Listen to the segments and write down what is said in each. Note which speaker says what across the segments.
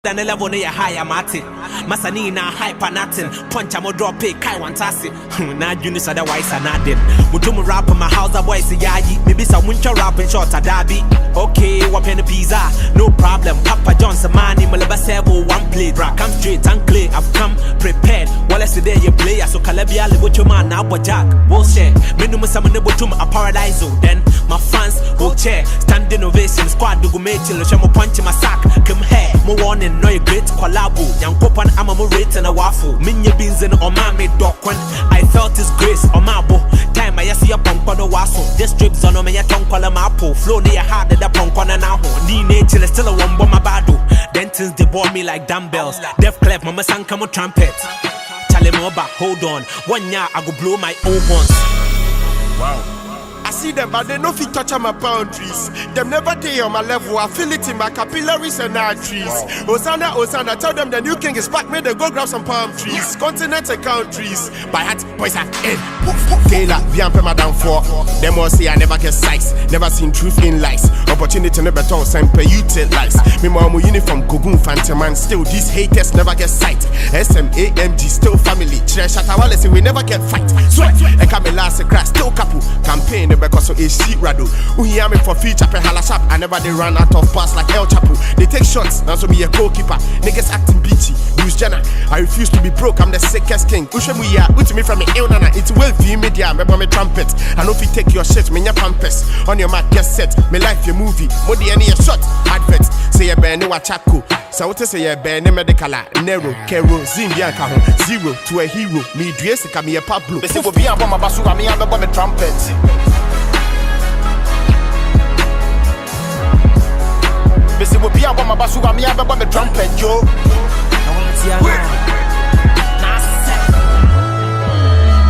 Speaker 1: than a level near higher Martin. Masanina hyper natin. Punch a more drop pay Kai Wantasi. Not Unis otherwise I not them. Mutumu rap on my house a boy say yayi. Maybe some winter rap and short a derby. Okay, what penny pizza? No problem. Papa John's a man in Malaba Sebo one plate. Come straight and clear. I've come prepared. While I say there you play. So Calabia Libucho man now but Jack. Bullshit. Minimum summon the bottom a paradise. Then my fans will chair. Standing ovation squad do go make chill. Shamo punch in my sack. Come here. More warning. No you great collabo. Young Popan I'm a rate and a waffle. Minya beans in on my made dock when I felt his grace on my bo. Time I see a punk on the wassel. This strips on me a tongue color my po. Flow near hard at the punk on an hour. Knee nature is still a one bomb my bado. Dentins they bought me like dumbbells. Def clef mama sang come a trumpet. Charlie Moba, hold on. 1 year I go blow my own horns.
Speaker 2: Wow. I see them, but they no fit touch on my boundaries. Them never day on my level. I feel it in my capillaries and arteries. Hosanna, Hosanna, tell them the new king is back. May they go grab some palm trees. Continents and countries. By heart, boys are in. Taylor, Viampe Madame 4. Them all say I never get size. Never seen truth in lies. Opportunity never told, semper utilize. Me mama uniform, Gogun Phantom, still these haters never get sight. SMAMG, still family. Chatawale say we never get fight. Sweat, I come last a grass, still couple. Campaign because so a sheet rado. Who hear me for feature pe halashap. I never they run out of pass like El Chapo. They take shots, now so me a goalkeeper. Niggas acting bitchy. Bruce Jenner, I refuse to be broke. I'm the sickest king. Ushe we are with me from me Nana. It's well view media. Remember me trumpet. I know if you take your shit, me your pampers. On your mark, get set. Me life your movie. Modi any a shot. Advert. Say a bear no chako. So what say a bear ne medical Nero, Kero, Zimbia Kaho. 0 to a hero. Me dress me a Pablo.
Speaker 3: They say we'll be on my basuga, me and the trumpet. Bese will be about my basuga, me about the trumpet, yo.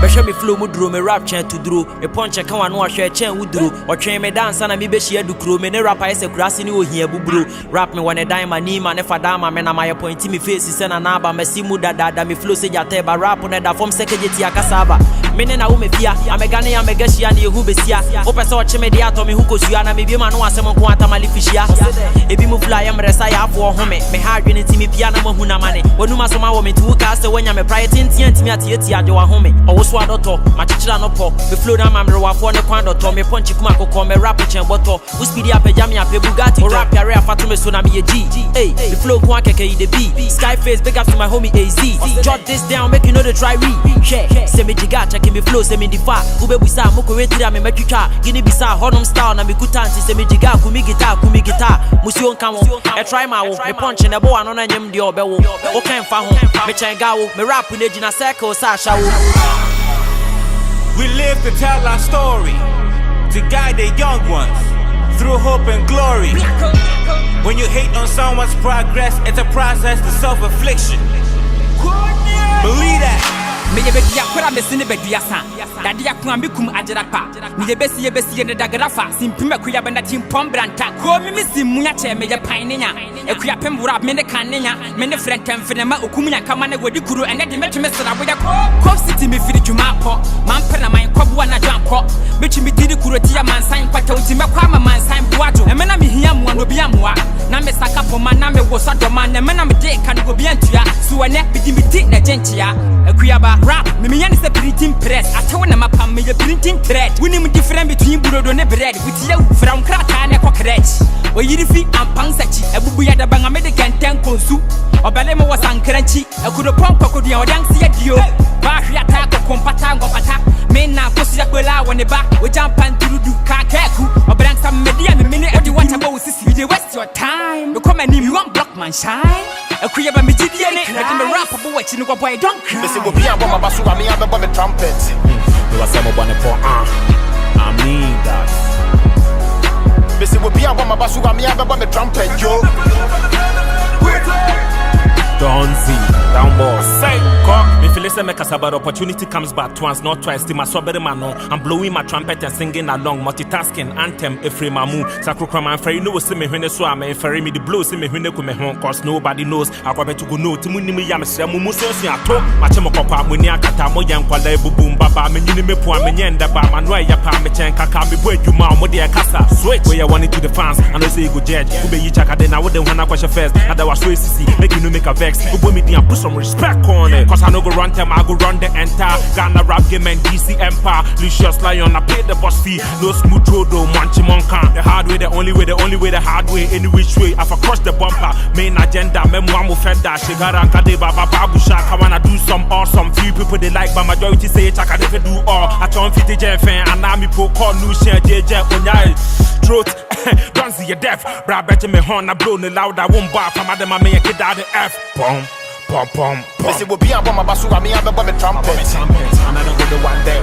Speaker 4: Besha me flow mudro me rap chain to draw. Me punch a can one share chain woodro. Or train me dance and me be share do crew. Me ne rap I say grass in you here bubro. Rap me when a dime my name and if a dama man my appointee me face is an anaba. Me see muda da me flow say jateba rap on that from secretary akasaba. Me na wo me fia. I'm a Ghanaian I'm a Gashi and you who be sia. Open so chime de atomi who goes you and me be man no asem ko atama lifishia. Ebi mu fly am resa ya for home. Me hard unity me piano mo huna mane. Wonu masoma wo me to cast when ya me pride tinti me atieti ade wa home. Swadoto, my chichila no po. Me flow down my rowa for the quando to me punch kuma ko me rap chen boto. We speedy up jam ya pe Bugatti. Or rap ya fatume so na me a G. Hey, the flow kwa keke the B. Skyface big up to my homie AZ. Jot this down make you know the try read. Share, say me jiga check me flow say me difa. Ube bisa moko retira me metwitwa. Gini bisa honum style na me kutanti say me jiga kumi guitar. Musi on kamo. E try my wo. Me punch na bo ano na nyem de obewo. O kan fa ho. Me chenga wo. Me rap na gina circle sa sha wo.
Speaker 5: We live to tell our story, to guide the young ones through hope and glory. When you hate on someone's progress, it's a process to self-affliction. Believe that.
Speaker 6: Me ye bedia kwara me sine bedia sa dade yakwa me kum ajerapa me ye besi ne dagarafa simpima kuya benda tim pombranta ko me simu ya che me ye panenya ekuya pem wura me ne kanenya me ne frentem fenema okumunya kama ne wodi kuro ene de metwe sra boya ko city me firi djuma ko man pena man kwabu na dwanko mechi me didi kuro tia mansan kwata uti me kwa ma mansan buajo e me na me hia mo no bia moa na me saka poma na me wo sodoma na me na me de kan go bia ntua so ene bidi na gentia ekuya ba rap me yan is a printing press atewo na mapam me printing thread winim different between burodo ne bread with you from krata ne kokret we yiri fi ampang sachi ebubu ya da banga me de kenten konsu obale me wasankranchi akudo pompa ko dia odan se yadio ba hwia ta ko kompata ngopata me na kosi akwela woni ba we jampan turudu ka keku obran sam media me mini odi what about sisi you dey waste your time no come any you want block man shine akuya ba me jidie ne me rap abo wachi no boy don't cry
Speaker 3: Bese will be on my basuga, me and the trumpet.
Speaker 1: You are someone for I mean that.
Speaker 3: Bese will be on my basuga, me and the trumpet, yo.
Speaker 1: Don't see down boss.
Speaker 5: Say, call me
Speaker 1: If you listen, make us about opportunity comes back once, not twice. Still my sobering man, no. I'm blowing my trumpet and singing along, multitasking, anthem, Efrem Mamu. Sacrocram and Ferry, no, see me when so I'm ferry me the blow, see me when they come home, cause nobody knows. I go to go no, Timuni Yam, Samumus, I talk, Machamopa, Munia Mo Yan Kwale Boom Baba, Menini Pua, Menyenda, Manuel Yapam, Kaka, Boy, you ma, Modia Casa, switch where you want it to the fans, and I say you go judge, who be you check, then I wouldn't want to question first, and I was so easy, make you make a vex, who put me down, put some respect on it, cause I know go run them, I go run the entire Ghana rap game and DC Empire, Lucius Lion, I pay the boss fee, no smooth road, no manchi monka, the hard way, the only way, the hard way, any which way, I've across the bumper, main agenda, memoir, Mufenda, Shigara, Kadeba, Babu Shaka, I wanna do some awesome, few people they like, but majority say I can never do all. I turn 50 Jen fan and I'm po call new share JJ on your throat. Don't see your deaf. Bra bet me horn, I blow the loud, I won't bar from Adam, I make a kid out the F. Pom, pom, pom, pom.
Speaker 3: Missy will be a bomb, Basu, I mean, I'm a bomb trumpet.
Speaker 2: And I don't go the one day.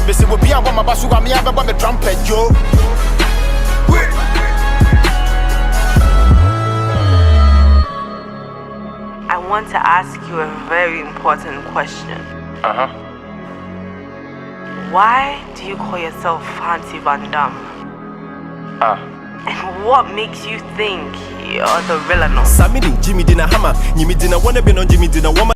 Speaker 3: Missy will be a bomb, Basu, I mean, I'm a bomb trumpet, yo.
Speaker 7: I want to ask you a very important question. Why do you call yourself Fancy Van Damme? And what makes you think you're the villain?
Speaker 2: Sammy Jimmy Dina Hammer, Jimmy Dina wanna be on Jimmy Dina woman.